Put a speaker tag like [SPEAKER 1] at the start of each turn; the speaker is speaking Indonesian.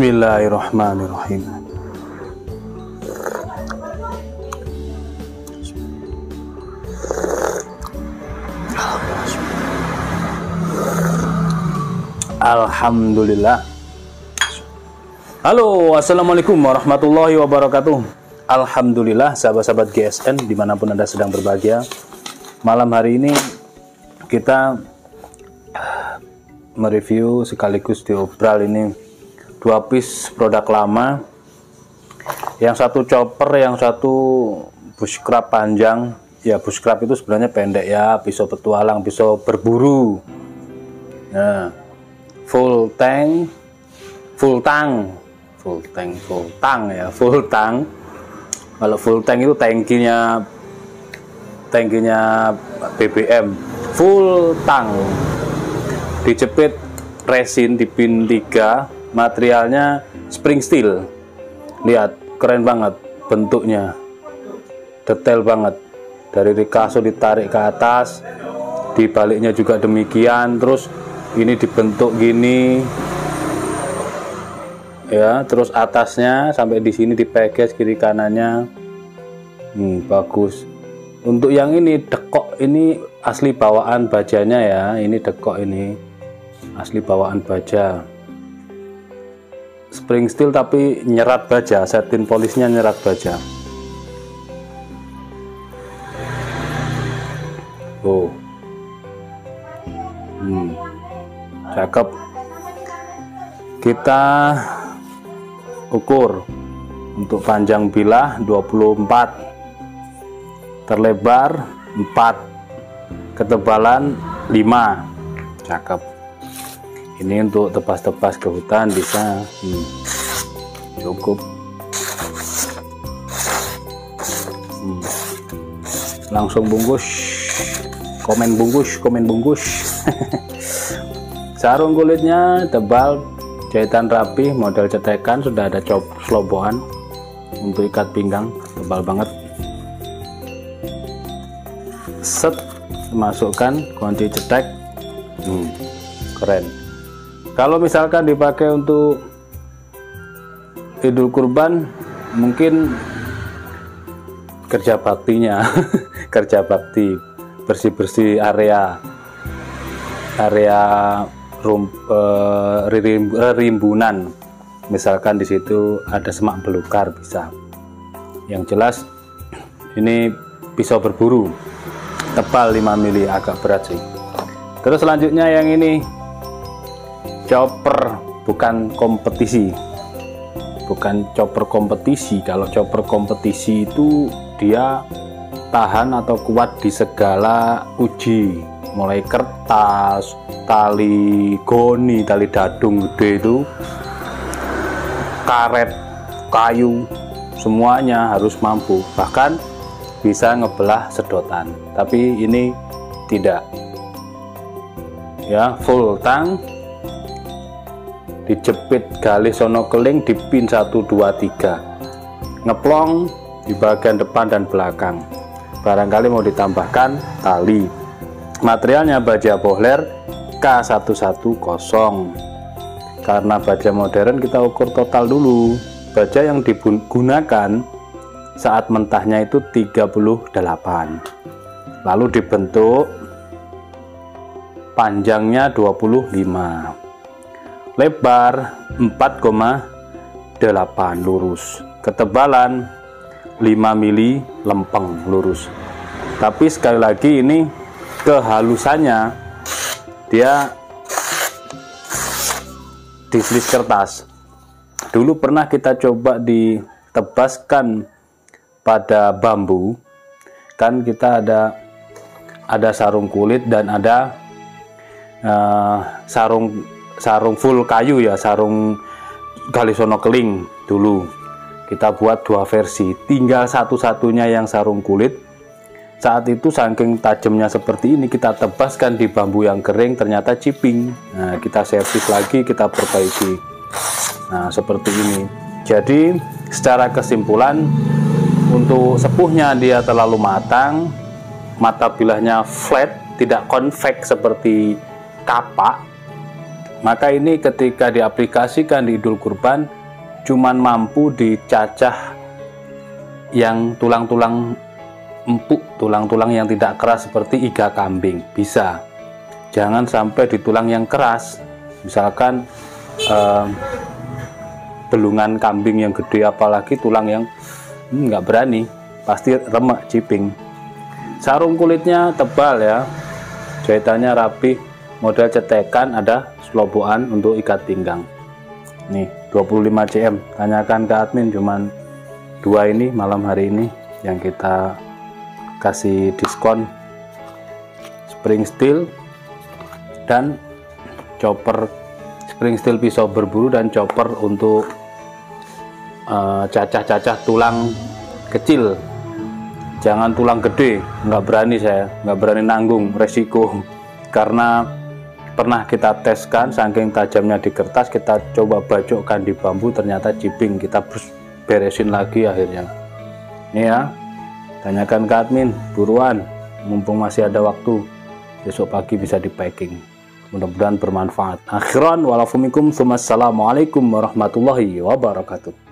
[SPEAKER 1] Bismillahirrahmanirrahim. Alhamdulillah. Halo, assalamualaikum warahmatullahi wabarakatuh. Alhamdulillah, sahabat-sahabat GSN dimanapun Anda sedang berbahagia. Malam hari ini kita mereview sekaligus diobral ini dua piece produk lama, yang satu chopper, yang satu bushcraft panjang. Ya, bushcraft itu sebenarnya pendek ya, pisau petualang, pisau berburu. Nah, full tang ya, full tang. Kalau full tank itu tangkinya BBM, full tang, dijepit resin di pin 3. Materialnya spring steel. Lihat, keren banget bentuknya, detail banget. Dari rikaso ditarik ke atas, di baliknya juga demikian. Terus ini dibentuk gini ya, terus atasnya sampai di sini dipeges kiri kanannya. Bagus. Untuk yang ini dekok, ini asli bawaan bajanya ya. Ini dekok, ini asli bawaan baja. Spring steel tapi nyerat baja, satin polisnya nyerat baja. Oh, cakep. Kita ukur untuk panjang bilah 24, terlebar 4, ketebalan 5. Cakep. Ini untuk tebas-tebas ke hutan bisa cukup. Langsung bungkus, komen bungkus. Sarung kulitnya tebal, jahitan rapi, model cetekan, sudah ada selobohan untuk ikat pinggang, tebal banget. Set, masukkan kunci cetek. Keren. Kalau misalkan dipakai untuk Idul Kurban, mungkin kerja baktinya kerja bakti, bersih-bersih area rimbunan misalkan di situ ada semak belukar bisa. Yang jelas ini pisau berburu tebal 5 mili, agak berat sih. Terus selanjutnya yang ini chopper bukan kompetisi, bukan chopper kompetisi. Kalau chopper kompetisi itu dia tahan atau kuat di segala uji, mulai kertas, tali goni, tali dadung gede itu, karet, kayu, semuanya harus mampu, bahkan bisa ngebelah sedotan. Tapi ini tidak, ya, full tang, dijepit galih sono keling di pin 1 2 3, ngeplong di bagian depan dan belakang. Barangkali mau ditambahkan tali. Materialnya baja Bohler K110. Karena baja modern kita ukur total dulu. Baja yang digunakan saat mentahnya itu 38. Lalu dibentuk, panjangnya 25, lebar 4,8 lurus, ketebalan 5 mili lempeng lurus. Tapi sekali lagi ini kehalusannya, dia dislis kertas. Dulu pernah kita coba ditebaskan pada bambu, kan kita ada sarung kulit dan ada sarung full kayu ya, sarung galih sono keling. Dulu kita buat 2 versi, tinggal satu-satunya yang sarung kulit. Saat itu saking tajamnya seperti ini, kita tebaskan di bambu yang kering, ternyata chipping. Nah, kita servis lagi, kita perbaiki. Nah, seperti ini. Jadi secara kesimpulan, untuk sepuhnya dia terlalu matang, mata bilahnya flat, tidak convex seperti kapak. Maka ini ketika diaplikasikan di Idul Kurban, cuman mampu dicacah yang tulang-tulang empuk, tulang-tulang yang tidak keras seperti iga kambing, bisa. Jangan sampai di tulang yang keras, misalkan belungan kambing yang gede, apalagi tulang yang nggak berani, pasti remek chipping. Sarung kulitnya tebal ya, jahitannya rapi, model cetekan, ada selobokan untuk ikat pinggang. Nih 25 cm, tanyakan ke admin, cuman 2 ini malam hari ini yang kita kasih diskon. Spring steel dan chopper, spring steel pisau berburu dan chopper untuk cacah-cacah tulang kecil, jangan tulang gede. Nggak berani, saya nggak berani nanggung resiko, karena pernah kita teskan, saking tajamnya di kertas, kita coba bacokkan di bambu, ternyata chipping. Kita beresin lagi akhirnya. Ini ya, tanyakan ke admin, buruan, mumpung masih ada waktu, besok pagi bisa di packing. Mudah-mudahan bermanfaat. Akhiran walafumikum, assalamualaikum warahmatullahi wabarakatuh.